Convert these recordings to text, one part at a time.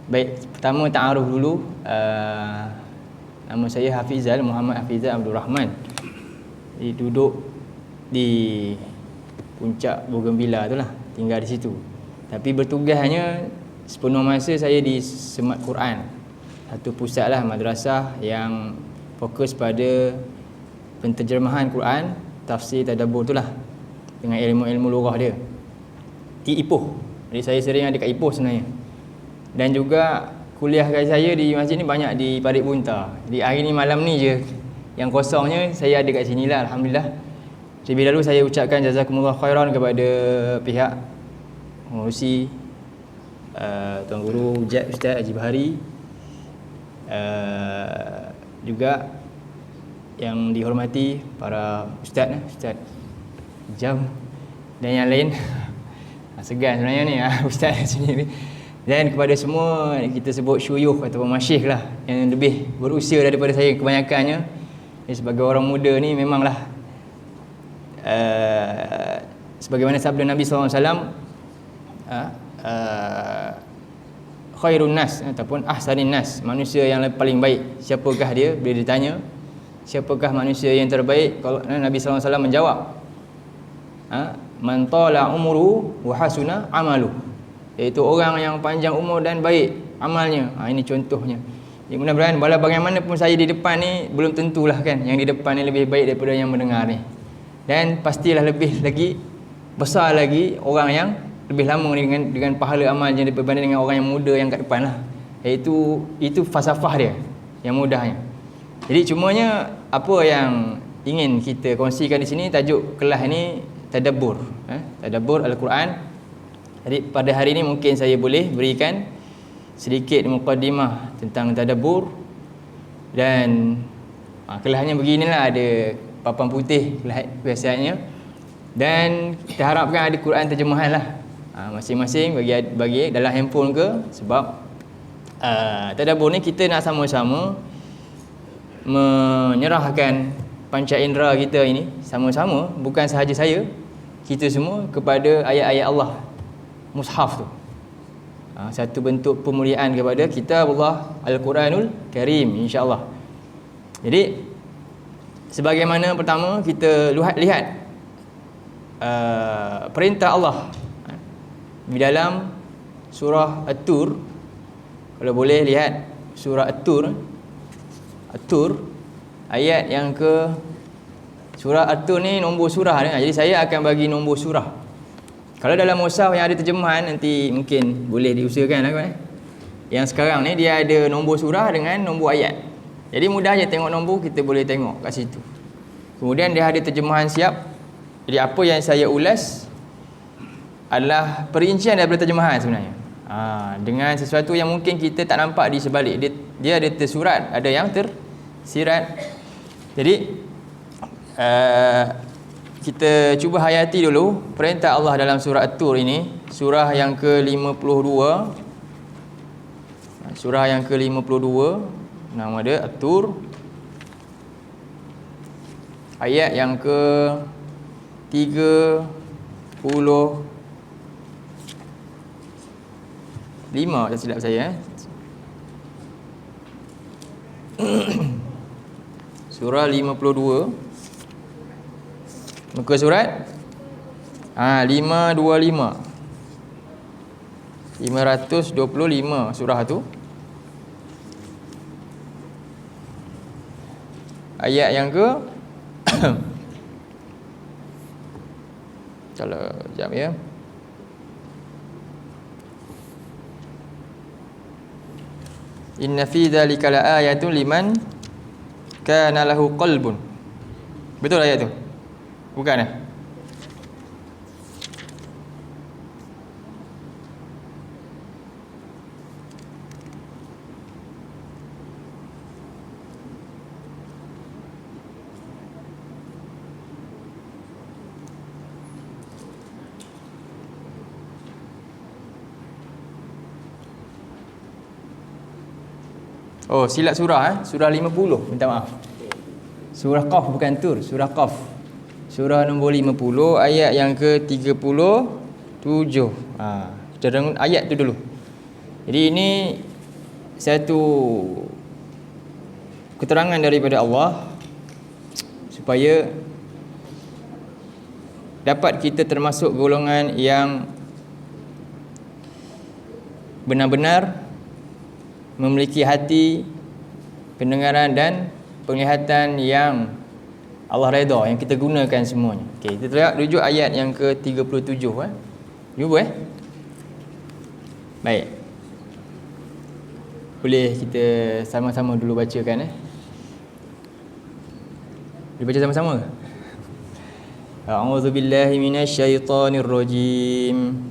Baik, pertama ta'aruf dulu. Nama saya Hafizal, Muhammad Hafizal Abdul Rahman. Duduk di puncak Bougainvillea tu lah, tinggal di situ. Tapi bertugasnya sepenuh masa saya di Semat Quran, satu pusat lah, madrasah yang fokus pada penterjemahan Quran, tafsir, tadabbur tu lah, dengan ilmu-ilmu lughah dia di Ipoh. Jadi saya sering ada kat Ipoh sebenarnya. Dan juga kuliah saya di masjid ni banyak di Parit Bunta. Jadi hari ni, malam ni je yang kosongnya, saya ada kat sini lah, Alhamdulillah. Lebih dahulu saya ucapkan jazakumullah khairan kepada pihak pengurusi, Tuan Guru Ustaz Haji Bahari, juga yang dihormati para ustaz, Ustaz Jam dan yang lain. Segan sebenarnya ni ustaz sini ni. Dan kepada semua kita sebut syuyukh ataupun masyikh lah, yang lebih berusia daripada saya kebanyakannya. Sebagai orang muda ni memanglah sebagaimana sabda Nabi SAW, khairun nas ataupun ahsanin nas, manusia yang paling baik. Siapakah dia? Bila ditanya siapakah manusia yang terbaik, kalau Nabi SAW menjawab, man tala umuru wa hasuna amalu, iaitu orang yang panjang umur dan baik amalnya. Ini contohnya. Jadi mudah-mudahan walau bagaimanapun saya di depan ni, belum tentulah kan yang di depan ni lebih baik daripada yang mendengar ni. Dan pastilah lebih lagi besar lagi orang yang lebih lama dengan pahala amalnya berbanding dengan orang yang muda yang kat depan lah. Itu falsafah dia yang mudahnya. Jadi cumanya apa yang ingin kita kongsikan di sini, tajuk kelas ni tadabbur, tadabbur Al-Quran. Jadi pada hari ini mungkin saya boleh berikan sedikit muqaddimah tentang tadabbur. Dan kelasnya beginilah, ada papan putih kelas biasanya. Dan kita harapkan ada Quran terjemahan lah, masing-masing bagi dalam handphone ke. Sebab tadabbur ni kita nak sama-sama menyerahkan panca indera kita ini, sama-sama, bukan sahaja saya, kita semua, kepada ayat-ayat Allah, mushaf tu. Satu bentuk pemuliaan kepada kitab Allah Al-Quranul Karim, insya-Allah. Jadi sebagaimana pertama kita lihat perintah Allah di dalam surah At-Tur. Kalau boleh lihat surah At-Tur, ayat yang ke, surah At-Tur ni nombor surah dia. Jadi saya akan bagi nombor surah. Kalau dalam mushaf yang ada terjemahan, nanti mungkin boleh diusahakan lah. Yang sekarang ni dia ada nombor surah dengan nombor ayat. Jadi mudah je tengok nombor, kita boleh tengok kat situ. Kemudian dia ada terjemahan siap. Jadi apa yang saya ulas adalah perincian daripada terjemahan sebenarnya. Dengan sesuatu yang mungkin kita tak nampak di sebalik. Dia ada tersurat, ada yang tersirat. Jadi kita cuba hayati dulu perintah Allah dalam surah At-Tur ini, surah yang ke-52. Surah yang ke-52, nama dia At-Tur. Ayat yang ke-35, tak silap saya. Surah 52, muka surat 525, 525 surah tu. Ayat yang ke kalau jap ya. Inna fi dzalika laayatun liman kana lahu qalbun. Betul ayat tu? Bukan eh? Oh, silap surah surah 50, minta maaf. Surah Qaf bukan Tur, surah Qaf. Surah nombor 50 ayat yang ke-37. Kita dengar ayat tu dulu. Jadi ini satu keterangan daripada Allah supaya dapat kita termasuk golongan yang benar-benar memiliki hati, pendengaran dan penglihatan yang Allah redha, yang kita gunakan semuanya. Okey, kita tengok rujuk ayat yang ke-37 Jumpa Baik. Boleh kita sama-sama dulu bacakan Boleh baca sama-sama ke? A'udzu billahi minasyaitonir rajim.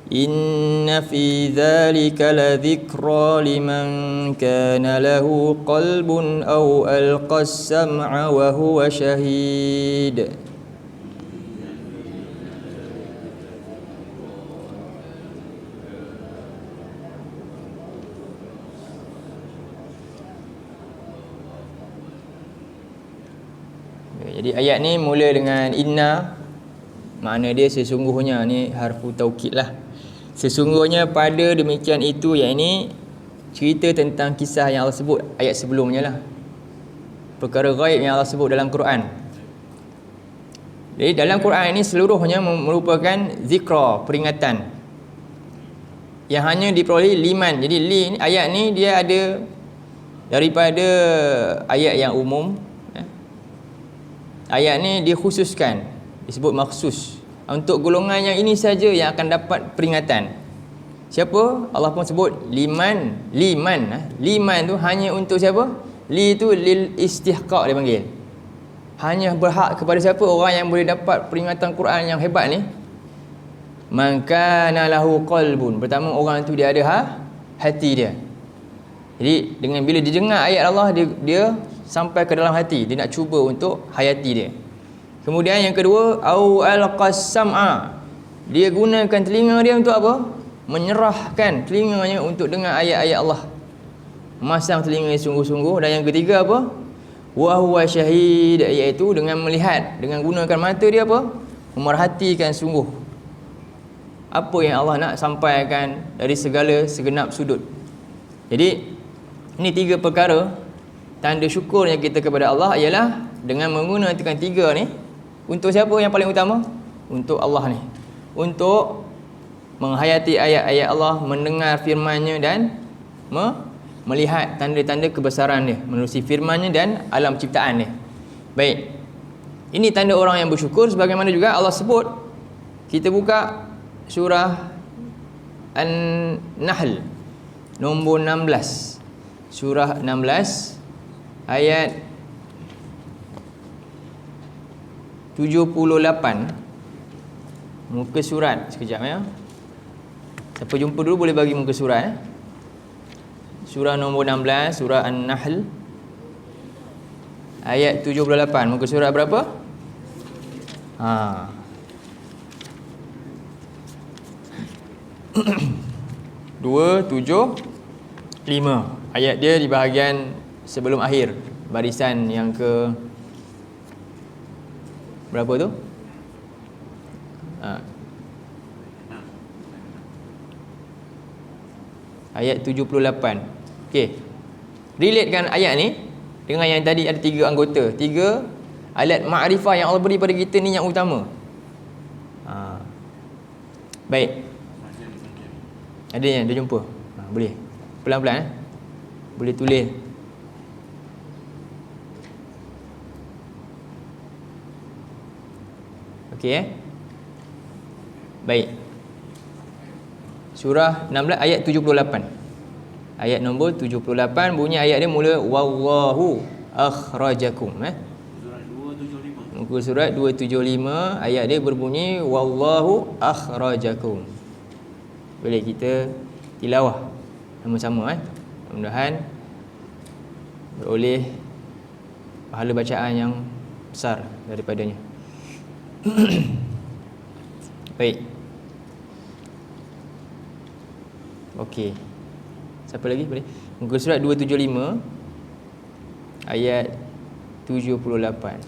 Inna fi dzalika ladzikra liman kana lahu qalbun aw alqas sam'a wa huwa syahid. Jadi ayat ni mula dengan inna, makna dia sesungguhnya, ni harfu taukid lah. Sesungguhnya pada demikian itu, yang ini cerita tentang kisah yang Allah sebut ayat sebelumnya lah, perkara ghaib yang Allah sebut dalam Quran. Jadi dalam Quran ini seluruhnya merupakan zikra, peringatan yang hanya diperoleh liman. Jadi ayat ni dia ada daripada ayat yang umum. Ayat ni dikhususkan, disebut maksus, untuk golongan yang ini saja yang akan dapat peringatan. Siapa? Allah pun sebut liman. Liman tu hanya untuk siapa? Li tu lil istihqaq dia panggil. Hanya berhak kepada siapa? Orang yang boleh dapat peringatan Quran yang hebat ni. Man kana lahu qalbun. Pertama, orang tu dia ada hati dia. Jadi dengan bila dia dengar ayat Allah, dia sampai ke dalam hati, dia nak cuba untuk hayati dia. Kemudian yang kedua, au alqas sam'a, dia gunakan telinga dia untuk apa? Menyerahkan telinganya untuk dengar ayat-ayat Allah, masang telinga sungguh-sungguh. Dan yang ketiga apa? Wa huwa syahid, iaitu dengan melihat, dengan gunakan mata dia apa? Memerhatikan sungguh apa yang Allah nak sampaikan dari segala segenap sudut. Jadi ini tiga perkara. Tanda syukurnya kita kepada Allah ialah dengan menggunakan tiga ni. Untuk siapa yang paling utama? Untuk Allah ni, untuk menghayati ayat-ayat Allah, mendengar firman-Nya dan melihat tanda-tanda kebesaran dia menerusi firman-Nya dan alam ciptaan dia. Baik, ini tanda orang yang bersyukur. Sebagaimana juga Allah sebut, kita buka surah An-Nahl nombor 16, surah 16 ayat 78, muka surat. Sekejap ya. Siapa jumpa dulu boleh bagi muka surat Surah nombor 16, surah An-Nahl ayat 78. Muka surat berapa? 275. Ayat dia di bahagian sebelum akhir, barisan yang ke berapa tu? Ayat 78. Okey. Relatekan ayat ni dengan yang tadi, ada tiga anggota, tiga alat makrifah yang Allah beri pada kita ni yang utama. Baik. Ada yang dah jumpa? Boleh. Pelan-pelan boleh tulis. Okey Baik. Surah 16 ayat 78. Ayat nombor 78, bunyi ayat dia mula wallahu akhrajakum. Muka surat 275, ayat dia berbunyi wallahu akhrajakum. Boleh kita tilawah sama-sama Mudah-mudahan beroleh pahala bacaan yang besar daripadanya. Baik. Okey. Siapa lagi boleh? Muka surat 275 ayat 78.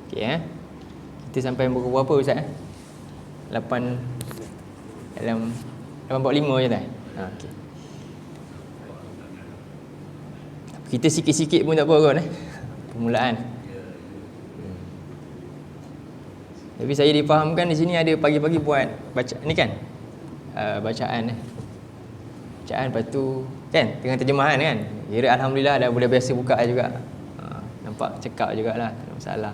Okey Kita sampai buku berapa Ustaz 8 dalam 8.45 je tak? Okey. Kita sikit-sikit pun tak apa kot permulaan. Tapi saya difahamkan di sini ada pagi-pagi buat baca ni kan? Bacaan bacaan lepas tu kan tengah terjemahan kan. Kira alhamdulillah dah boleh biasa buka juga. Nampak cekap jugalah, tak ada masalah.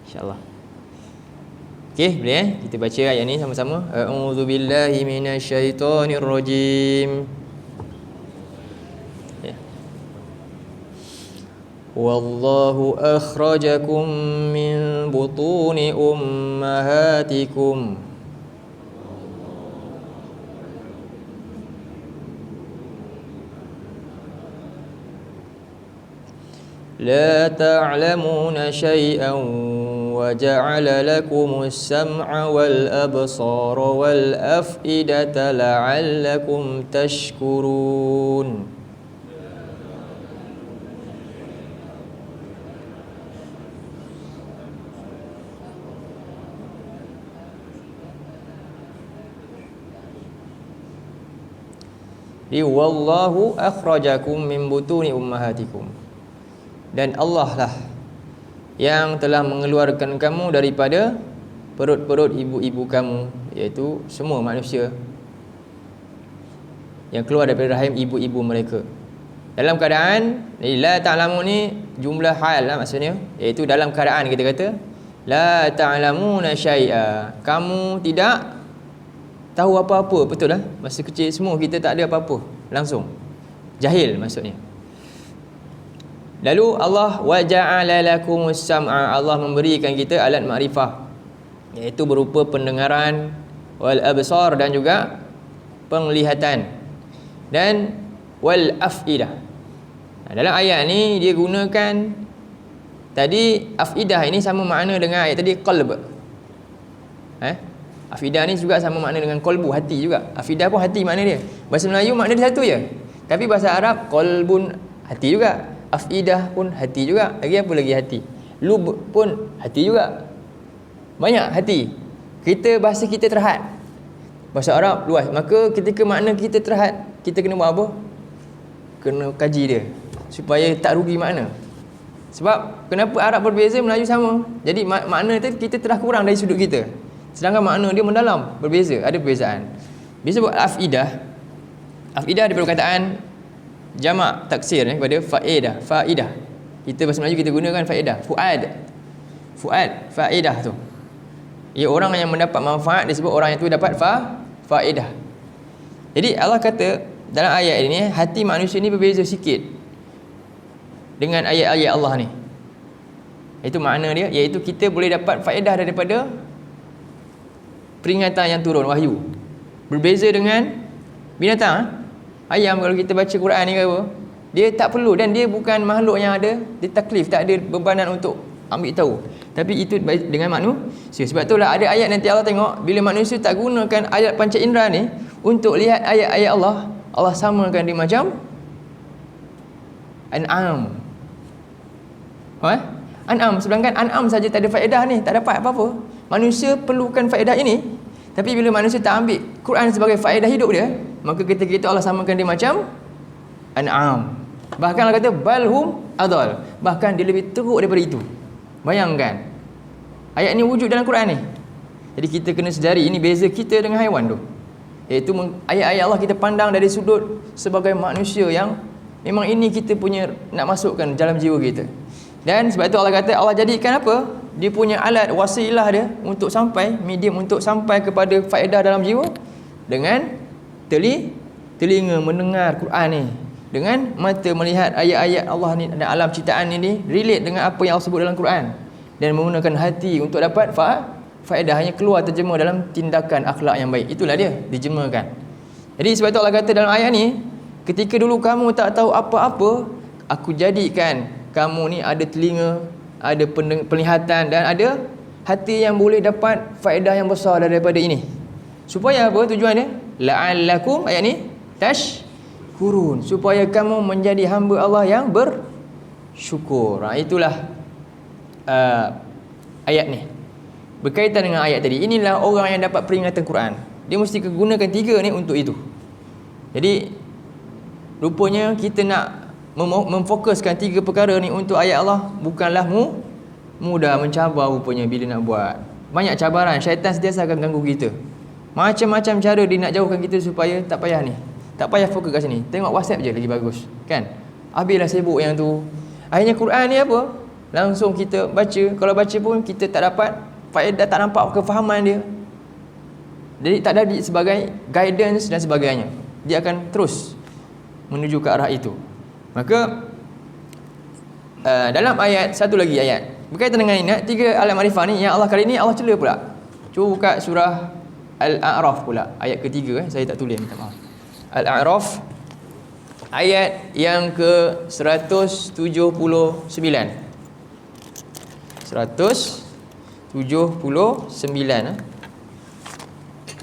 Insya-Allah. Okey, boleh kita baca ayat ni sama-sama. A'udzubillahi minasyaitonirrajim. Ya. Wallahu akhrajakum min butuni ummahatikum la ta'lamuna syai'an wa ja'ala lakumus sam'a wal absara wal af'idata la'allakum tashkurun. Wallahu akhrajakum min butuni ummahatikum. Dan Allah lah yang telah mengeluarkan kamu daripada perut-perut ibu-ibu kamu, iaitu semua manusia yang keluar daripada rahim ibu-ibu mereka. Dalam keadaan la ta'lamu ni jumlah hal lah maksudnya, iaitu dalam keadaan kita kata la ta'lamuna syai'a, kamu tidak tahu apa-apa, betul lah. Masa kecil semua kita tak ada apa-apa, langsung jahil maksudnya. Lalu Allah wa ja'ala lakumus sam'a, Allah memberikan kita alat makrifah, iaitu berupa pendengaran, wal absar dan juga penglihatan, dan wal af'idah. Dalam ayat ni dia gunakan tadi afidah ini sama makna dengan ayat tadi qalb. Afidah ni juga sama makna dengan qalbu, hati juga. Afidah pun hati makna dia. Bahasa Melayu makna dia satu je. Tapi bahasa Arab qalbun hati juga. Afidah pun hati juga. Lagi apa lagi hati? Lub pun hati juga. Banyak hati. Bahasa kita terhad. Bahasa Arab luas. Maka ketika makna kita terhad, kita kena buat apa? Kena kaji dia supaya tak rugi makna. Sebab kenapa Arab berbeza, Melayu sama. Jadi makna tu kita telah kurang dari sudut kita. Sedangkan makna dia mendalam, berbeza, ada perbezaan. Bisa buat afidah. Afidah daripada perkataan jamak taksir kepada faedah. Kita bahasa Melayu kita gunakan faedah, fuad, faedah tu. Ya, orang yang mendapat manfaat disebut orang itu dapat faedah. Jadi Allah kata dalam ayat ini hati manusia ni berbeza sikit dengan ayat-ayat Allah ni. Itu makna dia, iaitu kita boleh dapat faedah daripada peringatan yang turun, wahyu. Berbeza dengan binatang. Ayam kalau kita baca Quran ni ke apa, dia tak perlu, dan dia bukan makhluk yang ada ditaklif, tak ada bebanan untuk ambil tahu. Tapi itu dengan manusia. Sebab itulah ada ayat nanti Allah tengok, bila manusia tak gunakan ayat panca indera ni untuk lihat ayat-ayat Allah, Allah samakan dia macam an'am. An'am, sedangkan an'am saja tak ada faedah ni, tak dapat apa-apa. Manusia perlukan faedah ini. Tapi bila manusia tak ambil Quran sebagai faedah hidup dia, maka ketika itu Allah samakan dia macam an'am. Bahkan Allah kata balhum adal, bahkan dia lebih teruk daripada itu. Bayangkan, ayat ni wujud dalam Quran ni. Jadi kita kena sedari ini beza kita dengan haiwan tu, iaitu ayat-ayat Allah kita pandang dari sudut sebagai manusia yang memang ini kita punya nak masukkan dalam jiwa kita. Dan sebab itu Allah kata Allah jadikan apa? Dia punya alat wasilah dia untuk sampai, medium untuk sampai kepada faedah dalam jiwa, dengan telinga mendengar Quran ni, dengan mata melihat ayat-ayat Allah ni dan alam ciptaan ni relate dengan apa yang Allah sebut dalam Quran, dan menggunakan hati untuk dapat faedah, hanya keluar terjemah dalam tindakan akhlak yang baik. Itulah dia dijemakan. Jadi sebab itu Allah kata dalam ayat ni, ketika dulu kamu tak tahu apa-apa, aku jadikan kamu ni ada telinga, ada penglihatan, dan ada hati yang boleh dapat faedah yang besar daripada ini. Supaya apa tujuan dia? La'allakum, ayat ni tashkurun, supaya kamu menjadi hamba Allah yang bersyukur. Itulah ayat ni. Berkaitan dengan ayat tadi. Inilah orang yang dapat peringatan Quran. Dia mesti gunakan 3 ni untuk itu. Jadi rupanya kita nak memfokuskan 3 perkara ni untuk ayat Allah bukanlah mudah, mencabar rupanya bila nak buat. Banyak cabaran, syaitan sentiasa akan ganggu kita. Macam-macam cara dia nak jauhkan kita supaya tak payah ni. Tak payah fokus kat sini. Tengok WhatsApp je lagi bagus. Kan? Habislah sibuk yang tu. Akhirnya Quran ni apa? Langsung kita baca. Kalau baca pun kita tak dapat faedah, tak nampak kefahaman dia. Jadi tak ada sebagai guidance dan sebagainya. Dia akan terus menuju ke arah itu. Maka dalam ayat, satu lagi ayat berkaitan dengan ini, 3 alat makrifah ni yang Allah kali ni Allah cela pula. Cuba buka surah Al-A'raf pula, ayat ketiga. Saya tak tulis, minta maaf. Al-A'raf ayat yang ke 179. 179.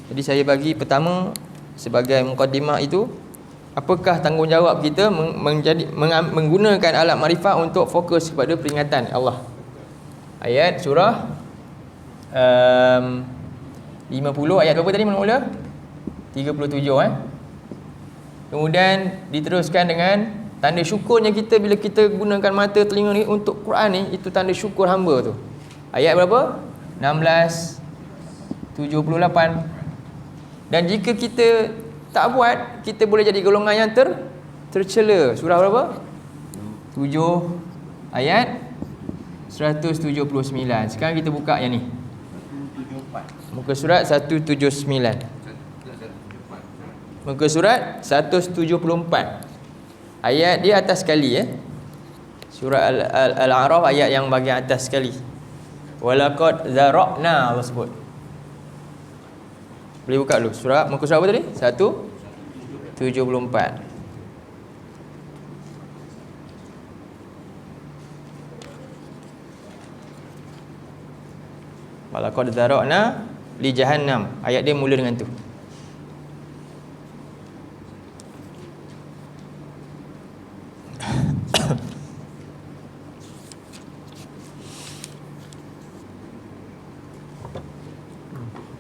Jadi saya bagi pertama sebagai mukadimah itu, apakah tanggungjawab kita menggunakan alat makrifah untuk fokus kepada peringatan Allah. Ayat surah 50, ayat berapa tadi mula-mula? 37 Kemudian diteruskan dengan tanda syukurnya kita bila kita gunakan mata telinga ni untuk Quran ni, itu tanda syukur hamba tu. Ayat berapa? 1678. Dan jika kita tak buat, kita boleh jadi golongan yang tercela. Surah berapa? 7 ayat 179. Sekarang kita buka yang ni. Muka surat 179. Muka surat 174. Ayat dia atas sekali Surah Al-A'raf ayat yang bahagian atas sekali. Walaqad zara'na, Allah sebut. Boleh buka dulu surah, muka surat apa tadi? 174. Walaqad zara'na li jahannam. Ayat dia mula dengan tu.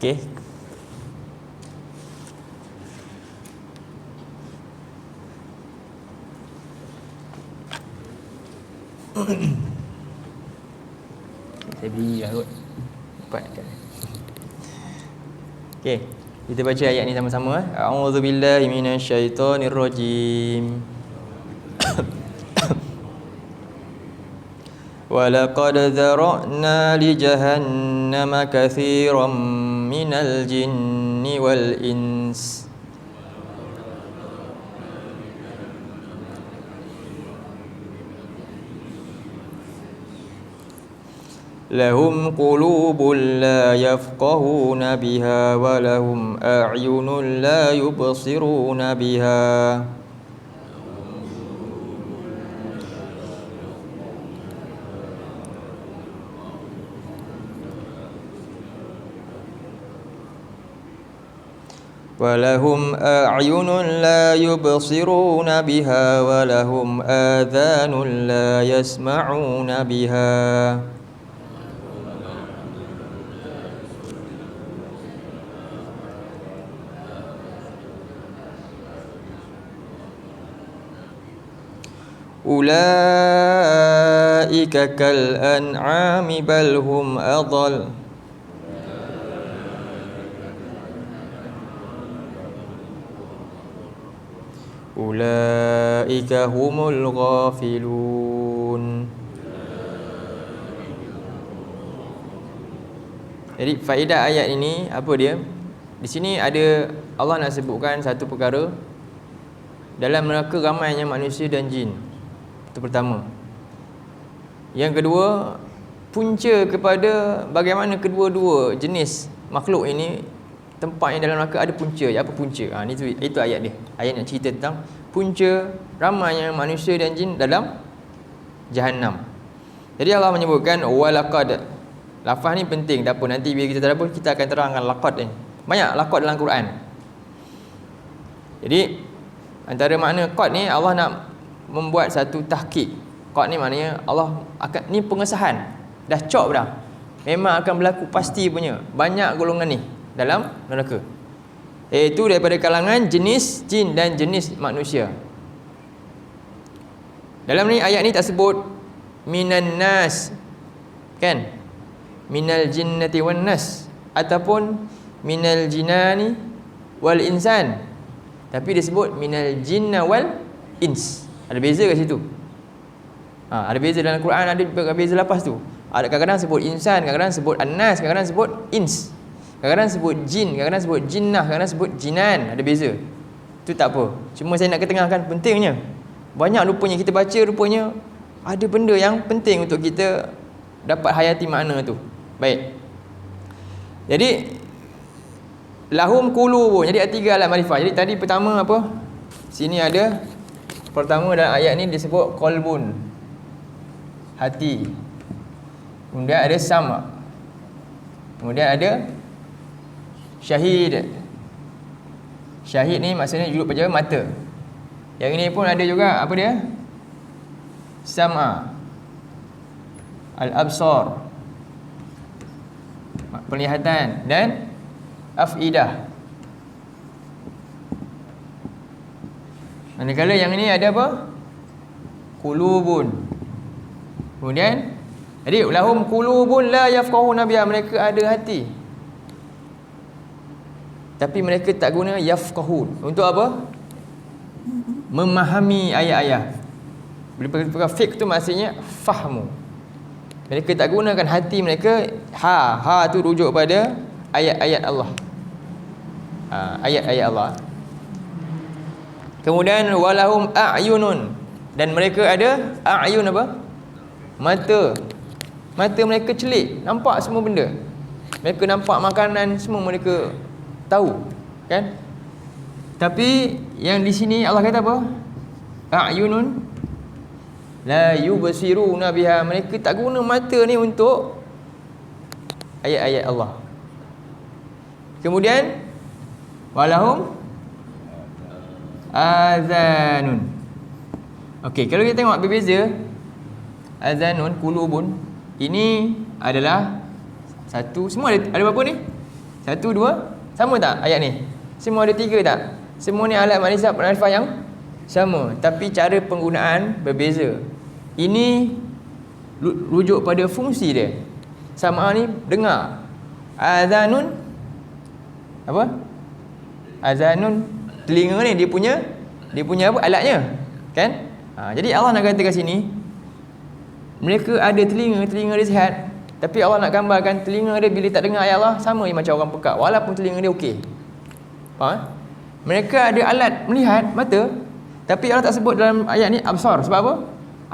Okey. Saya beli lah kot. Cepat kan. Okey, kita baca ayat ni sama-sama. A'udzubillahi minasyaitonirrajim. Walaqad zara'na li jahannama katsiran minal jinni wal ins. Lahum qulubun la yafqahuna biha wa lahum a'yunun la yubsiruna biha. Walahum a'yunun la yubsiruna biha wa lahum adhanun la yasma'una biha. Ulaika kal an'ami bal hum adall. Ulaika humul ghafilun. Jadi faedah ayat ini apa dia? Di sini ada Allah nak sebutkan satu perkara. Dalam neraka ramainya manusia dan jin. Itu pertama. Yang kedua, punca kepada bagaimana kedua-dua jenis makhluk ini tempatnya dalam neraka ada punca. Apa punca? Itu ayat dia. Ayat yang cerita tentang punca ramainya manusia dan jin dalam Jahannam. Jadi Allah menyebutkan walaqad. Lafaz ni penting. Tak apa, nanti bila kita tadabbur kita akan terangkan laqad ni. Banyak laqad dalam Quran. Jadi antara makna qad ni Allah nak membuat satu tahqiq. Qad ni maknanya Allah akan, ni pengesahan. Dah cop dah. memang akan berlaku pasti punya. Banyak golongan ni dalam neraka, iaitu daripada kalangan jenis jin dan jenis manusia. Dalam ni ayat ni tak sebut minan nas, kan? Minal jinnati wan nas ataupun minal jinani wal insan, tapi dia sebut minal jinna wal ins. Ada beza kat situ. Ada beza dalam Quran, ada beza lepas tu. Ada kadang-kadang sebut insan, kadang-kadang sebut an-nas, kadang-kadang sebut ins, kadang-kadang sebut jin, kadang-kadang sebut jinnah, kadang-kadang sebut jinan. Ada beza. Itu tak apa. Cuma saya nak ketengahkan pentingnya. Banyak rupanya kita baca, rupanya ada benda yang penting untuk kita dapat hayati makna tu. Baik. Jadi lahum qulubun. Jadi ada 3 alat makrifah. Jadi tadi pertama apa? Sini ada pertama dalam ayat ni disebut qalbun, hati. Kemudian ada sama'. Kemudian ada syahid. Syahid ni maksudnya juruk pejabat mata. Yang ini pun ada juga apa dia? Sama', al-absar, penglihatan, dan afidah. Manakala yang ini ada apa? Qulubun. Kemudian jadi lahum qulubun la yafqahuna biha, mereka ada hati tapi mereka tak guna yafqahun. Untuk apa? Memahami ayat-ayat. Bila fiqh tu maksudnya fahmu. Mereka tak gunakan hati mereka. Ha tu rujuk pada ayat-ayat Allah. Ayat-ayat Allah. Kemudian walahum a'yunun, dan mereka ada a'yun apa? Mata. Mata mereka celik, nampak semua benda. Mereka nampak makanan, semua mereka tahu, kan? Tapi yang di sini Allah kata apa? A'yunun la yubsiruna biha, mereka tak guna mata ni untuk ayat-ayat Allah. Kemudian walahum azanun. Okey, kalau kita tengok berbeza azanun, qulubun, ini adalah satu, semua ada berapa ni? 1, 2, sama tak ayat ni? Semua ada 3 tak? Semua ni alat makrifah yang sama, tapi cara penggunaan berbeza. Ini rujuk pada fungsi dia. Sama ni dengar. Azanun apa? Azanun, telinga ni dia punya apa? Alatnya, kan? Jadi Allah nak kata kat sini, mereka ada telinga dia sihat, tapi Allah nak gambarkan telinga dia bila tak dengar ayat Allah sama macam orang pekak, walaupun telinga dia okey. Mereka ada alat melihat, mata, tapi Allah tak sebut dalam ayat ni absar. Sebab apa?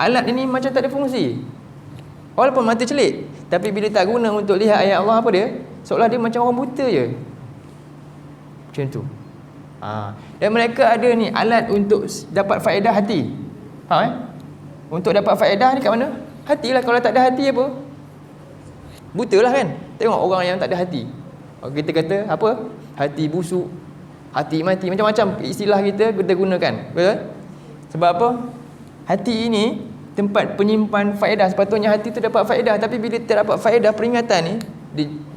Alat ini macam tak ada fungsi. Walaupun mata celik, tapi bila tak guna untuk lihat ayat Allah, apa dia? Seolah dia macam orang buta je. Macam tu. Dan mereka ada ni alat untuk dapat faedah hati. Untuk dapat faedah ni kat mana? Hati lah. Kalau tak ada hati apa? Buta lah, kan? Tengok orang yang tak ada hati. Kita kata apa? Hati busuk, hati mati, macam-macam istilah kita gunakan. Betul? Sebab apa? Hati ini tempat penyimpan faedah. Sepatutnya hati tu dapat faedah, tapi bila tak dapat faedah peringatan ni,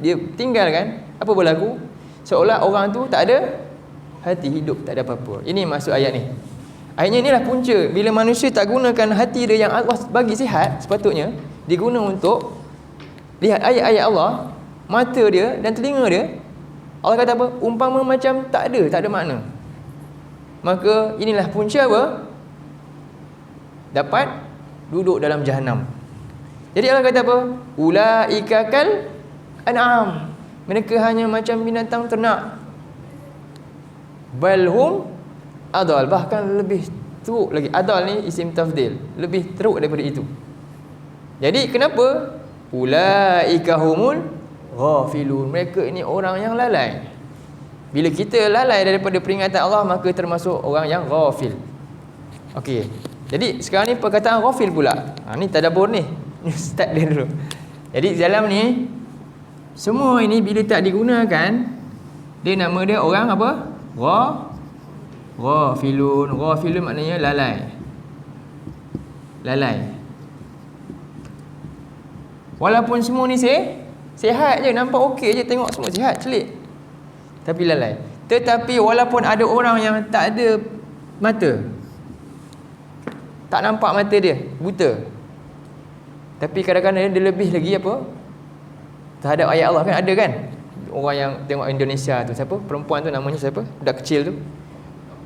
dia tinggalkan, apa berlaku? Seolah orang tu tak ada hati, hidup tak ada apa-apa. Ini maksud ayat ni. Akhirnya inilah punca. Bila manusia tak gunakan hati dia yang Allah bagi sihat, sepatutnya diguna untuk lihat ayat-ayat Allah, mata dia dan telinga dia, Allah kata apa? Umpama macam tak ada makna. Maka inilah punca apa? Dapat duduk dalam jahanam. Jadi Allah kata apa? Ulaika kal an'am, mereka hanya macam binatang ternak. Balhum adal, bahkan lebih teruk lagi. Adal ni isim tafdil, lebih teruk daripada itu. Jadi kenapa? Ulaika humul ghafilun, mereka ini orang yang lalai. Bila kita lalai daripada peringatan Allah, maka termasuk orang yang ghafil. Okey. Jadi sekarang ni perkataan ghafil pula. Ni tadabbur ni. Start dia dulu. Jadi dalam ni semua ini bila tak digunakan, dia nama dia orang apa? Ghafilun. Ghafilun maknanya lalai. Lalai. Walaupun semua ni Sihat je, nampak okey je, tengok semua sihat, celik. Tapi lalai. Tetapi walaupun ada orang yang tak ada mata, tak nampak mata dia, buta, tapi kadang-kadang dia lebih lagi apa terhadap ayat Allah. Kan ada kan orang yang tengok Indonesia tu, siapa perempuan tu, namanya siapa, budak kecil tu,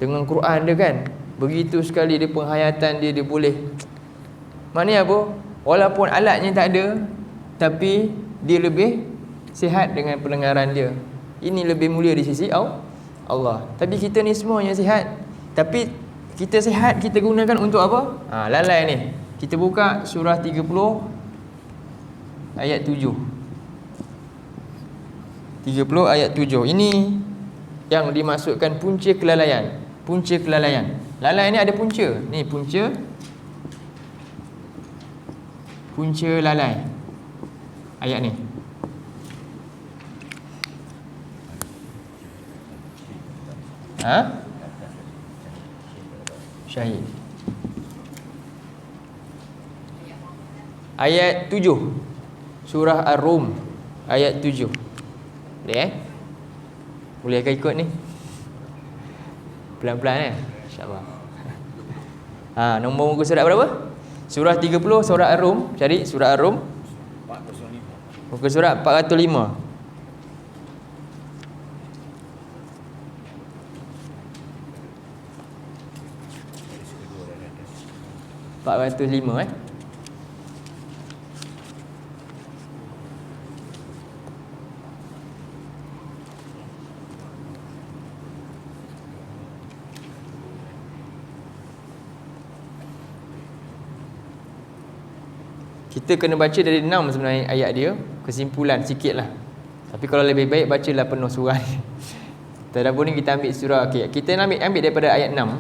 dengan Quran dia kan, begitu sekali dia penghayatan dia boleh. Maknanya apa? Walaupun alatnya tak ada, tapi dia lebih sihat dengan pendengaran dia. Ini lebih mulia di sisi Allah. Tapi kita ni semuanya sihat, tapi kita sihat kita gunakan untuk apa? Lalai ni. Kita buka surah 30 ayat 7. 30 ayat 7. Ini yang dimasukkan punca kelalaian. Punca kelalaian. Lalai ni ada punca. Ni punca. Punca lalai. Ayat ni. Syahid. Ayat 7. Surah Ar-Rum ayat 7. Boleh Boleh akan ikut ni. Pelan-pelan InsyaAllah. Nombor muka surat berapa? Surah 30 surah Ar-Rum. Cari surah Ar-Rum. Muka surat 405. Kita kena baca dari 6 sebenarnya ayat dia, kesimpulan sikit lah. Tapi kalau lebih baik bacalah penuh surah ni. Tadabur ni kita ambil surah, kita ambil daripada ayat 6.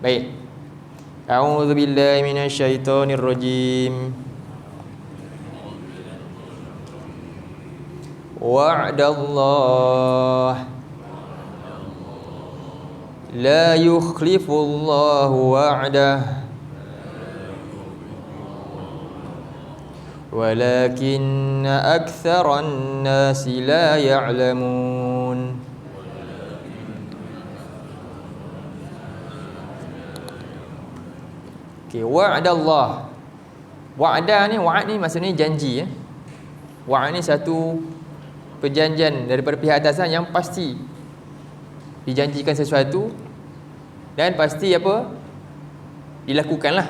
Baik. A'udzu billahi minasyaitonir rajim. Wa'dallah la yukhlifullahu wa'dah walakinna aktsaran nasi la ya'lamun. Wa'dallah. Wa'da ni, wa'ad ni maksudnya janji. Wa'ad ni satu perjanjian daripada pihak atasan yang pasti dijanjikan sesuatu dan pasti apa? Dilakukanlah.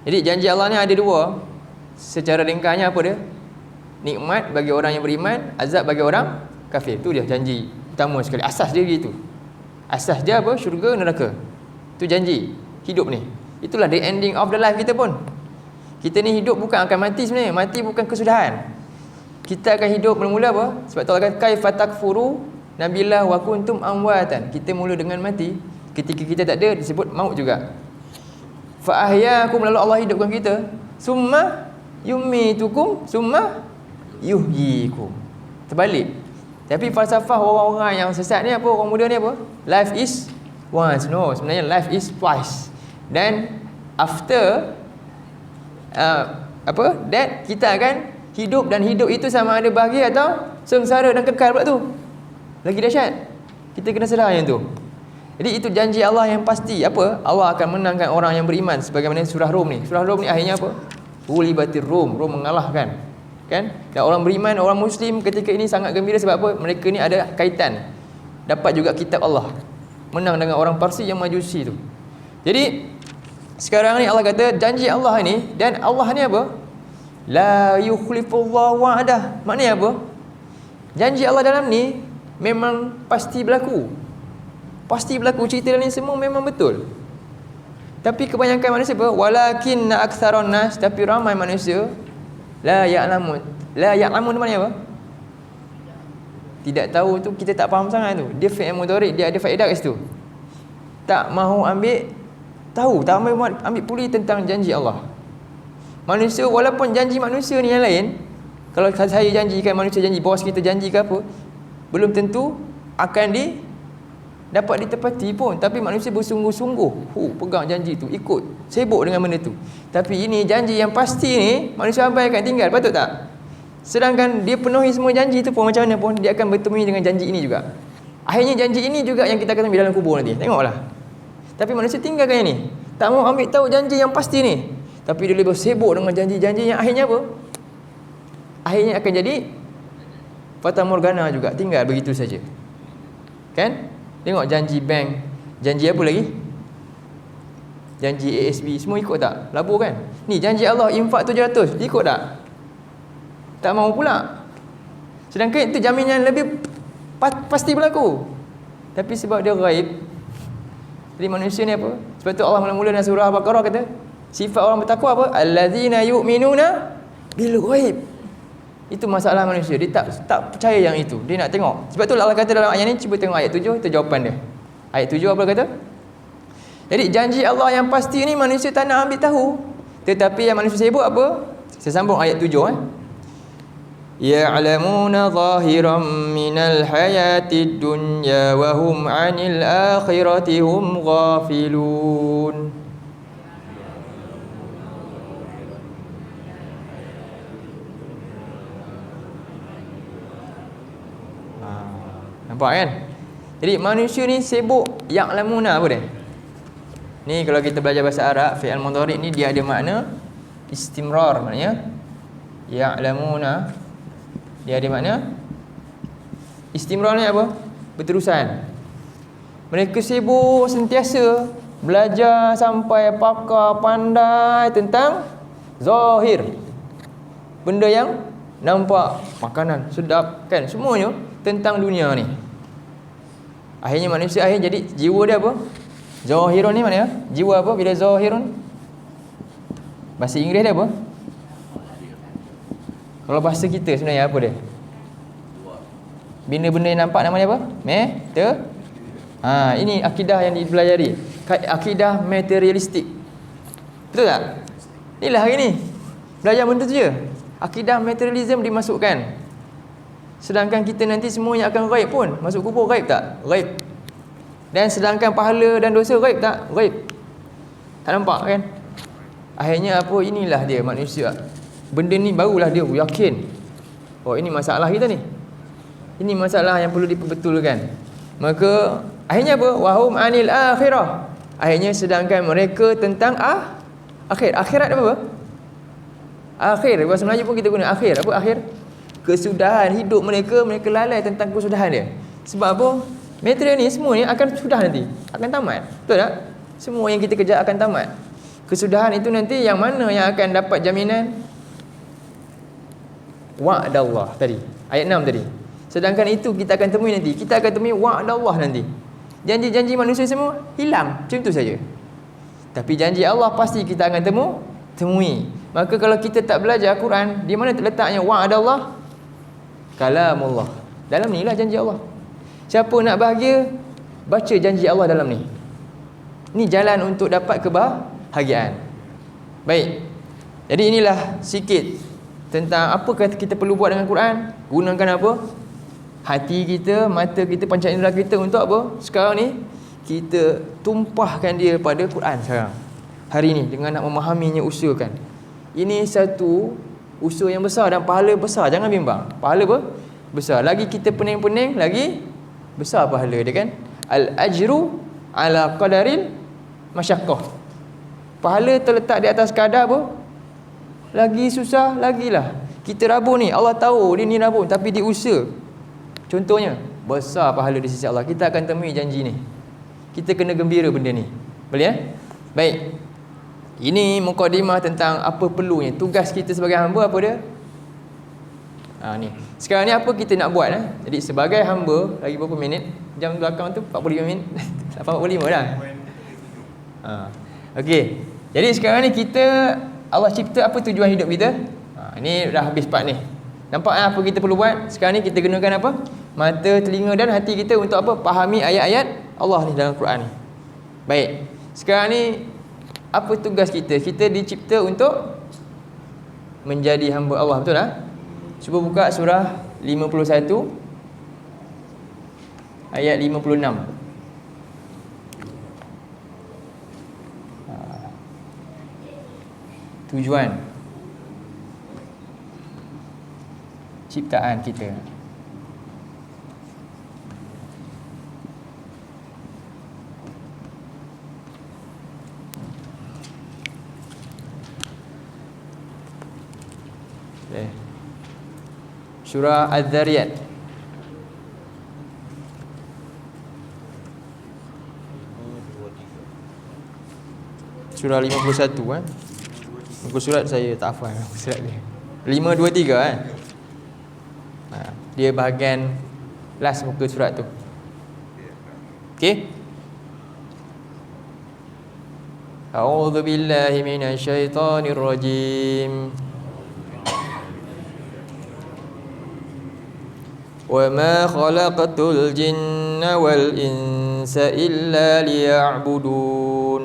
Jadi janji Allah ni ada dua. Secara ringkasnya apa dia? Nikmat bagi orang yang beriman, azab bagi orang kafir. Itu dia janji utama sekali. Asas dia gitu. Asas dia apa? Syurga, neraka. Itu janji hidup ni. Itulah the ending of the life kita pun. Kita ni hidup bukan akan mati sebenarnya. Mati bukan kesudahan. Kita akan hidup mula-mula apa? Sebab Allah kata kaifa takfuru nabillah wa kuntum amwatan. Kita mula dengan mati. Ketika kita tak ada disebut maut juga. Fa ahyaakum, lalu Allah hidupkan kita. Summa yumitukum summa yuhyikum. Terbalik. Tapi falsafah orang-orang yang sesat ni apa? Orang muda ni apa? Life is once. No, sebenarnya life is twice. Dan after that kita akan hidup, dan hidup itu sama ada bahagia atau sengsara dan kekal pula tu. Lagi dahsyat. Kita kena sedar yang tu. Jadi itu janji Allah yang pasti. Apa? Allah akan menangkan orang yang beriman, sebagaimana surah Rum ni. Surah Rum ni akhirnya apa? Ghulibatir Rum. Rum mengalahkan. Kan? Dan orang beriman, orang Muslim ketika ini sangat gembira sebab apa? Mereka ni ada kaitan. Dapat juga kitab Allah. Menang dengan orang Parsi yang Majusi tu. Jadi sekarang ni Allah kata janji Allah ni, dan Allah ni apa? La yukhlifullahu wa'dah. Maknanya apa? Janji Allah dalam ni memang pasti berlaku. Pasti berlaku, cerita ni semua memang betul. Tapi kebanyakan manusia apa? Walakinna aktsaron nas, tapi ramai manusia la ya'lamun. La ya'lamun maknanya apa? Tidak tahu tu, kita tak faham sangat tu. Dia fi'il mudhari', dia ada faedah kat situ. Tak mahu ambil tahu, tak mahu ambil puli tentang janji Allah. Manusia, walaupun janji manusia ni yang lain, kalau saya janjikan, manusia janji, bos kita janji ke apa, belum tentu akan dapat ditepati pun. Tapi manusia bersungguh-sungguh pegang janji tu, ikut, sibuk dengan benda tu. Tapi ini janji yang pasti ni manusia abaikan, tinggal. Patut tak? Sedangkan dia penuhi semua janji tu pun macam mana pun dia akan bertemu dengan janji ini juga. Akhirnya janji ini juga yang kita akan ambil dalam kubur nanti. Tengoklah. Tapi manusia tinggalkan yang ni. Tak mau ambil tahu janji yang pasti ni. Tapi dia lebih sibuk dengan janji-janji yang akhirnya apa? Akhirnya akan jadi fata morgana juga. Tinggal begitu saja. Kan? Tengok janji bank. Janji apa lagi? Janji ASB. Semua ikut tak? Labur kan? Ni janji Allah infak 700. Ikut tak? Tak mau pula. Sedangkan itu jaminan lebih pasti berlaku. Tapi sebab dia ghaib. Jadi manusia ni apa? Sebab tu Allah mula-mula dalam surah Al-Baqarah kata, sifat orang bertakwa apa? Allazina yu'minuna bil ghaib. Itu masalah manusia. Dia tak percaya yang itu. Dia nak tengok. Sebab tu Allah kata dalam ayat ni, cuba tengok ayat 7, itu jawapan dia. Ayat 7 apa kata? Jadi janji Allah yang pasti ni manusia tak nak ambil tahu. Tetapi yang manusia sibuk apa? Saya sambung ayat 7 Ya'lamuna zahiran minal hayatid dunya wa hum 'anil akhirati hum ghafilun. Nampak kan? Jadi manusia ni sibuk ya'lamuna apa dia? Ni kalau kita belajar bahasa Arab, fi'il mudhari' ni dia ada makna istimrar, maknanya ya'lamuna. Dia ada makna istimrar ni apa? Berterusan. Mereka sibuk sentiasa belajar sampai pakar pandai tentang zahir. Benda yang nampak, makanan sedap kan, semuanya tentang dunia ni. Akhirnya manusia jadi jiwa dia apa? Zahirun ni mana ya? Jiwa apa bila zahirun? Bahasa Inggeris dia apa? Kalau bahasa kita sebenarnya apa dia? Benda-benda yang nampak namanya apa? Ini akidah yang dipelajari. Akidah materialistik. Betul tak? Inilah hari ni. Belajar benda tu je. Akidah materialism dimasukkan. Sedangkan kita nanti semuanya akan ghaib pun. Masuk kubur ghaib tak? Ghaib. Dan sedangkan pahala dan dosa ghaib tak? Ghaib. Tak nampak kan? Akhirnya apa? Inilah dia manusia. Benda ni barulah dia yakin, oh ini masalah kita ni. Ini masalah yang perlu diperbetulkan. Maka akhirnya apa? Wahum anil akhirah. Akhirnya sedangkan mereka tentang akhirat apa? Akhir. Bahasa Melayu pun kita guna akhir. Apa akhir? Kesudahan hidup mereka lalai tentang kesudahan dia. Sebab apa? Material ni semua ni akan sudah nanti. Akan tamat. Betul tak? Semua yang kita kerja akan tamat. Kesudahan itu nanti yang mana yang akan dapat jaminan? Wa'dallah tadi, ayat 6 tadi. Sedangkan itu kita akan temui nanti. Kita akan temui wa'dallah nanti. Janji-janji manusia semua hilang, macam tu saja. Tapi janji Allah pasti kita akan temui. Maka kalau kita tak belajar Quran, di mana terletaknya wa'dallah? Kalamullah. Dalam ni lah janji Allah. Siapa nak bahagia, baca janji Allah dalam ni. Ni jalan untuk dapat kebahagiaan. Baik. Jadi inilah sikit tentang apa kita perlu buat dengan Quran. Gunakan apa? Hati kita, mata kita, panca indera kita untuk apa? Sekarang ni kita tumpahkan dia pada Quran sekarang. Hari ni dengan nak memahaminya, usahakan. Ini satu usaha yang besar dan pahala besar. Jangan bimbang. Pahala apa? Besar. Lagi kita pening-pening, lagi besar pahala dia kan. Al-ajru ala qadaril masyaqqah. Pahala terletak di atas kadar apa? Lagi susah, lagilah. Kita rabun ni, Allah tahu dia ni rabun, tapi dia usaha. Contohnya, besar pahala di sisi Allah. Kita akan temui janji ni. Kita kena gembira benda ni. Boleh ya? Baik. Ini mukadimah tentang apa perlunya. Tugas kita sebagai hamba apa dia? Ni. Sekarang ni apa kita nak buat? Jadi sebagai hamba, lagi berapa minit? Jam belakang tu 45 minit. 45 dah. Okey. Jadi sekarang ni kita, Allah cipta apa tujuan hidup kita? Ini dah habis part ni. Nampak apa kita perlu buat? Sekarang ni kita gunakan apa? Mata, telinga dan hati kita untuk apa? Fahami ayat-ayat Allah ni dalam Quran ni. Baik. Sekarang ni apa tugas kita? Kita dicipta untuk menjadi hamba Allah, betul tak? Cuba buka surah 51 ayat 56. Tujuan. ciptaan kita. Surah Az-Zariyat. Surah 51 Muka surat saya tak hafal muka surat dia. 523 dia bahagian last muka surat tu. Okey. A'udzu billahi minasyaitonir rajim. وَمَا خَلَقْتُ الْجِنَّ وَالْإِنسَ إِلَّا لِيَعْبُدُونَ.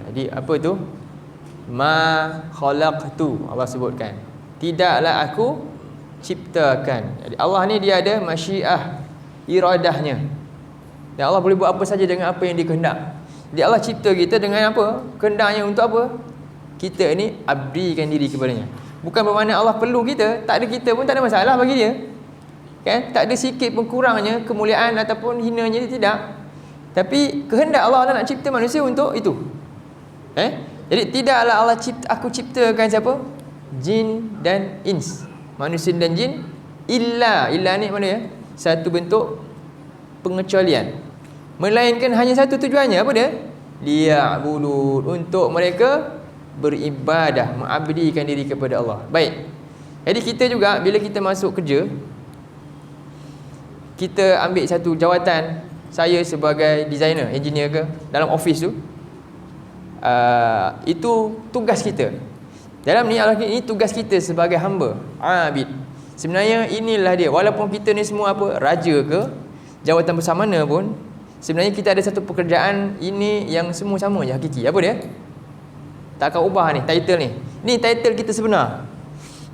Jadi apa tu? Ma khalaqtu, Allah sebutkan. Tidaklah aku ciptakan. Jadi Allah ni dia ada masyiah, iradahnya. Dan Allah boleh buat apa saja dengan apa yang dia kehendak. Jadi Allah cipta kita dengan apa? Kehendaknya untuk apa? Kita ni abdikan diri kepadanya. Bukan bermakna Allah perlu kita. Tak ada kita pun tak ada masalah bagi dia. Kan? Tak ada sikit pun kurangnya kemuliaan ataupun hinanya dia, tidak. Tapi kehendak Allah nak cipta manusia untuk itu. Jadi tidaklah Allah aku ciptakan siapa? Jin dan ins. Manusia dan jin. Illa ni mana ya? Satu bentuk pengecualian. Melainkan hanya satu tujuannya, apa dia? Liya'budun, untuk mereka beribadah, mengabdikan diri kepada Allah. Baik. Jadi kita juga bila kita masuk kerja, kita ambil satu jawatan, saya sebagai designer, engineer ke, dalam office tu, itu tugas kita. Dalam ni Allah, ini tugas kita sebagai hamba, abid. Sebenarnya inilah dia. Walaupun kita ni semua apa, raja ke, jawatan bersamana pun, sebenarnya kita ada satu pekerjaan ini yang semua sama je hakiki. Apa dia? Tak akan ubah ni title ni. Ni title kita sebenar.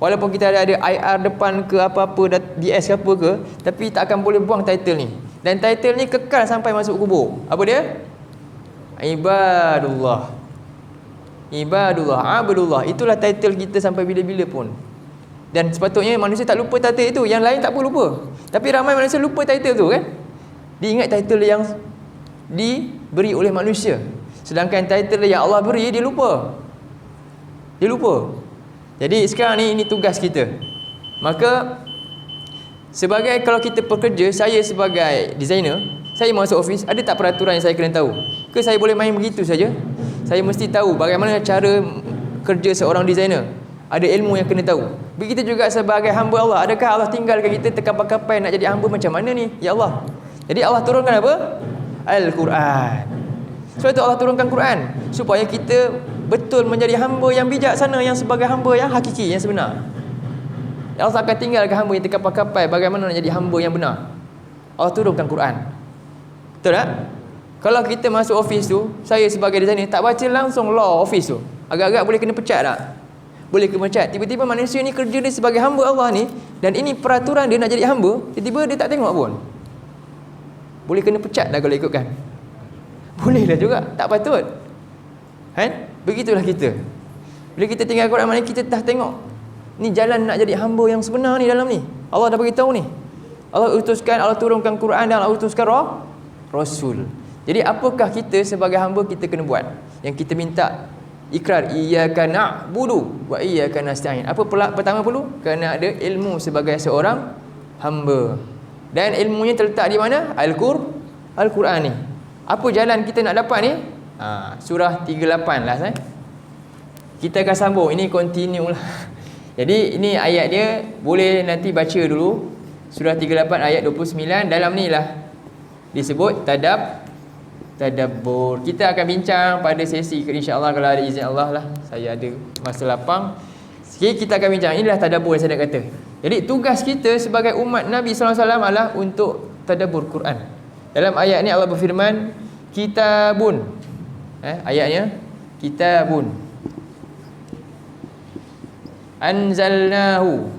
Walaupun kita ada IR depan ke apa-apa, DS ke apa ke, tapi tak akan boleh buang title ni. Dan title ni kekal sampai masuk kubur. Apa dia? Ibadullah. Abdullah. Itulah title kita sampai bila-bila pun. Dan sepatutnya manusia tak lupa title itu. Yang lain tak perlu lupa. Tapi ramai manusia lupa title tu kan. Dia ingat title yang diberi oleh manusia, sedangkan title yang Allah beri dia lupa. Jadi sekarang ni ini tugas kita. Maka sebagai, kalau kita pekerja, saya sebagai designer, saya masuk office, ada tak peraturan yang saya kena tahu? Ke saya boleh main begitu saja? Saya mesti tahu bagaimana cara kerja seorang designer. Ada ilmu yang kena tahu. Begitu juga sebagai hamba Allah. Adakah Allah tinggalkan kita terkapai-kapai nak jadi hamba macam mana ni? Ya Allah. Jadi Allah turunkan apa? Al-Quran. Sebab itu Allah turunkan Quran, supaya kita betul menjadi hamba yang bijaksana, yang sebagai hamba yang hakiki, yang sebenar. Allah akan tinggalkan hamba yang terkapai-kapai bagaimana nak jadi hamba yang benar. Allah turunkan Quran. Betul tak? Kalau kita masuk office tu, saya sebagai designer tak baca langsung law office tu, agak-agak boleh kena pecat tak? Boleh kena pecat. Tiba-tiba manusia ni kerja dia sebagai hamba Allah ni, dan ini peraturan dia nak jadi hamba, tiba-tiba dia tak tengok pun. Boleh kena pecat dah kalau ikutkan. Bolehlah juga, tak patut. Begitulah kita. Bila kita tinggal Quran, mana kita dah tengok ni jalan nak jadi hamba yang sebenar ni dalam ni. Allah dah bagi tahu ni. Allah utuskan, Allah turunkan Quran dan Allah utuskan Rasul. Jadi apakah kita sebagai hamba kita kena buat? Yang kita minta ikrar, iyyaka na'budu wa iyyaka nasta'in. Apa pertama perlu? Kena ada ilmu sebagai seorang hamba. Dan ilmunya terletak di mana? Al-Quran ni. Apa jalan kita nak dapat ni? Surah 38 lah. Kita akan sambung. Ini continue lah. Jadi ini ayat dia, boleh nanti baca dulu. Surah 38 ayat 29. Dalam ni lah disebut tadabbur. Kita akan bincang pada sesi insya-Allah, kalau ada izin Allah lah. Saya ada masa lapang. Sikit kita akan bincang. Inilah tadabbur yang saya nak kata. Jadi tugas kita sebagai umat Nabi SAW adalah untuk tadabbur Quran. Dalam ayat ni Allah berfirman, kitabun. Ayatnya, kitabun. Anzalnahu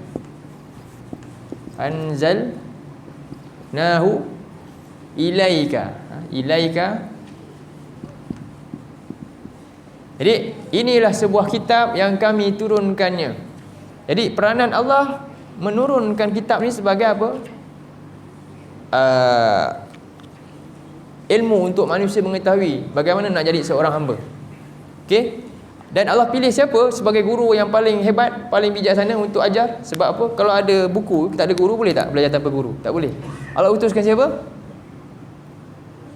ilaika Jadi inilah sebuah kitab yang kami turunkannya. Jadi peranan Allah menurunkan kitab ni sebagai apa? Ilmu untuk manusia mengetahui bagaimana nak jadi seorang hamba. Okey? Dan Allah pilih siapa sebagai guru yang paling hebat, paling bijaksana untuk ajar? Sebab apa? Kalau ada buku, tak ada guru, boleh tak belajar tanpa guru? Tak boleh. Allah utuskan siapa?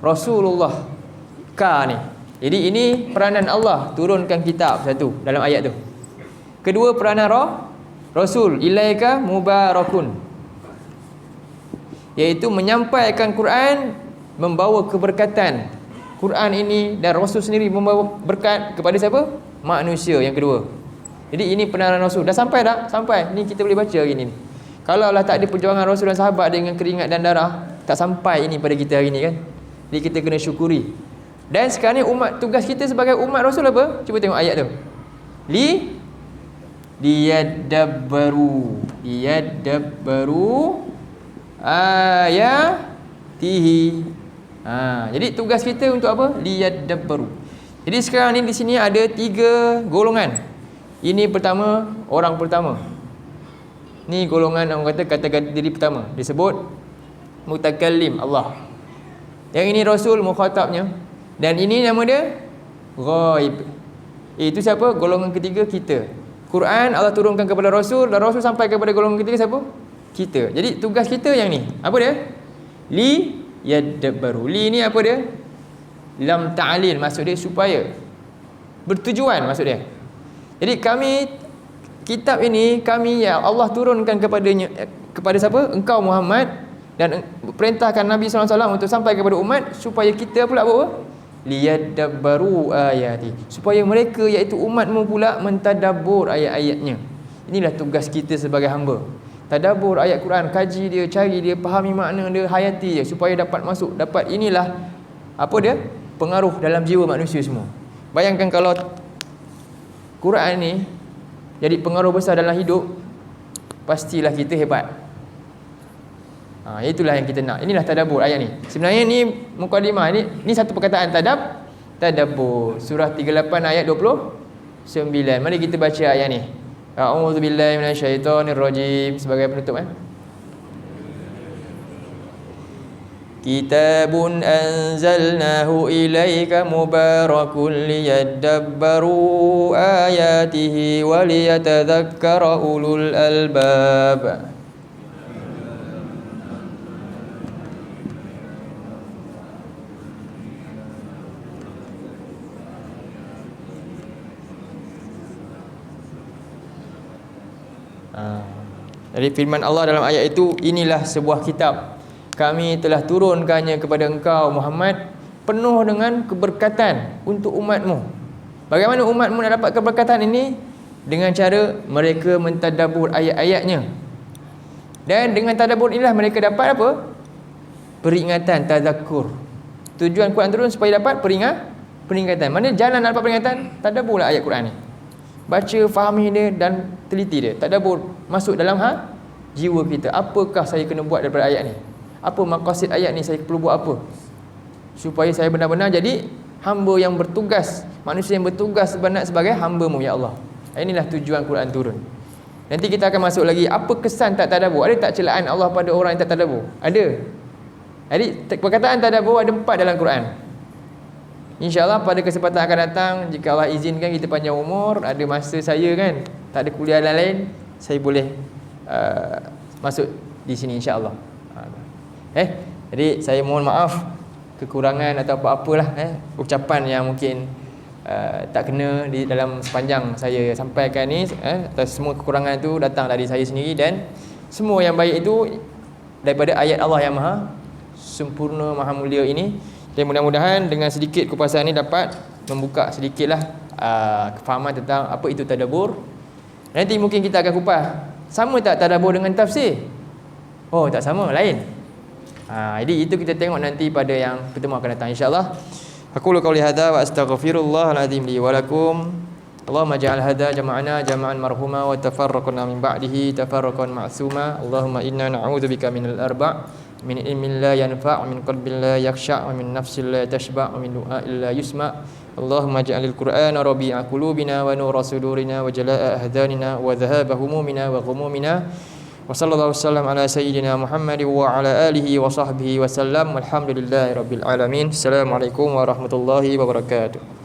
Rasulullah ni. Jadi ini peranan Allah turunkan kitab satu dalam ayat tu. Kedua, peranan Rasul, ilaika mubarakun, iaitu menyampaikan Quran, membawa keberkatan. Quran ini dan Rasul sendiri membawa berkat kepada siapa? Manusia yang kedua. Jadi ini peranan Rasul. Dah sampai tak? Sampai. Ni kita boleh baca hari ni. Kalau Allah tak ada perjuangan Rasul dan sahabat dengan keringat dan darah, tak sampai ini pada kita hari ni kan. Jadi kita kena syukuri. Dan sekarang ni tugas kita sebagai umat Rasul apa? Cuba tengok ayat tu. Liyadabbaru ayatihi. Jadi tugas kita untuk apa? Liyadabbaru. Jadi sekarang ni di sini ada 3 golongan. Ini pertama, orang pertama. Ni golongan orang kata kategori diri pertama. Disebut mutakallim, Allah. Yang ini Rasul, mukhatabnya. Dan ini nama dia ghaib. Itu siapa? Golongan ketiga, kita. Quran Allah turunkan kepada Rasul, dan Rasul sampai kepada golongan ketiga siapa? Kita. Jadi tugas kita yang ni. Apa dia? Li yadabbaru. Li ni apa dia? Lam ta'lil, maksud dia supaya. Bertujuan maksud dia. Jadi kitab ini ya Allah turunkan kepada siapa? Engkau Muhammad, dan perintahkan Nabi SAW untuk sampai kepada umat supaya kita pula apa? Liyadabbaru ayati, supaya mereka iaitu umatmu pula mentadabbur ayat-ayatnya. Inilah tugas kita sebagai hamba. Tadabbur ayat Quran, kaji dia, cari dia, fahami makna dia, hayati dia supaya dapat masuk, dapat inilah apa dia? Pengaruh dalam jiwa manusia semua. Bayangkan kalau Quran ni jadi pengaruh besar dalam hidup, pastilah kita hebat. Itulah yang kita nak. Inilah tadabbur ayat ni. Sebenarnya ni mukadimah ni satu perkataan tadabbur. Surah 38 ayat 29. Mari kita baca ayat ni. A'udzubillahi minasyaitonirrajim sebagai penutup. Kitabun anzalnahu ilaika mubarakun liyadabbaru ayatihi wa liyatadhakkara ulul albab. Jadi firman Allah dalam ayat itu, inilah sebuah kitab, kami telah turunkannya kepada engkau Muhammad, penuh dengan keberkatan untuk umatmu. Bagaimana umatmu nak dapat keberkatan ini? Dengan cara mereka mentadabbur ayat-ayatnya. Dan dengan tadabbur inilah mereka dapat apa? Peringatan, tazakkur. Tujuan Quran turun supaya dapat peringatan. Mana jalan nak dapat peringatan? Tadabburlah ayat Quran ni. Baca, fahami dia dan teliti dia. Tadabbur, masuk dalam jiwa kita. Apakah saya kena buat daripada ayat ni? Apa maqasid ayat ni? Saya perlu buat apa supaya saya benar-benar jadi hamba yang bertugas, manusia yang bertugas sebagai hamba-Mu ya Allah. Inilah tujuan Quran turun. Nanti kita akan masuk lagi, apa kesan tak tadabbur? Ada tak celaan Allah pada orang yang tak tadabbur? Ada. Jadi perkataan tadabbur ada 4 dalam Quran. InsyaAllah pada kesempatan akan datang, jika Allah izinkan kita panjang umur, ada masa saya kan tak ada kuliah lain, saya boleh masuk di sini insyaAllah. Jadi saya mohon maaf kekurangan atau apa-apalah ucapan yang mungkin tak kena di dalam sepanjang saya sampaikan ni. Atas semua kekurangan itu datang dari saya sendiri, dan semua yang baik itu daripada ayat Allah yang maha sempurna, maha mulia ini. Dan mudah-mudahan dengan sedikit kupasan ini dapat membuka sedikitlah kefahaman tentang apa itu tadabbur. Nanti mungkin kita akan kupas, sama tak tadabbur dengan tafsir? Oh, tak sama, lain. Jadi itu kita tengok nanti pada yang pertemuan akan datang insya-Allah. Aqulu qouli hadza wa astaghfirullahal azim li wa lakum. Allahumma ja'al hadza jama'ana jama'an marhuma wa tafarraqna min ba'dihi tafarraqan ma'suma. Allahumma inna na'udzubika minal arba' min ilmin la yanfa', min qalbin la yakhsha', wa min nafsin la tashba', wa min du'a'in la yusma'. Allahumma ja'alil Qur'ana rabi'a qulubina wa nura sudurina wa jalaa'a ahdanina wa dhahaba humumina wa ghumumina. Wa sallallahu wasallam ala sayyidina Muhammad wa ala alihi wa sahbihi wa sallam. Walhamdulillahi rabbil alamin. Assalamualaikum warahmatullahi wabarakatuh.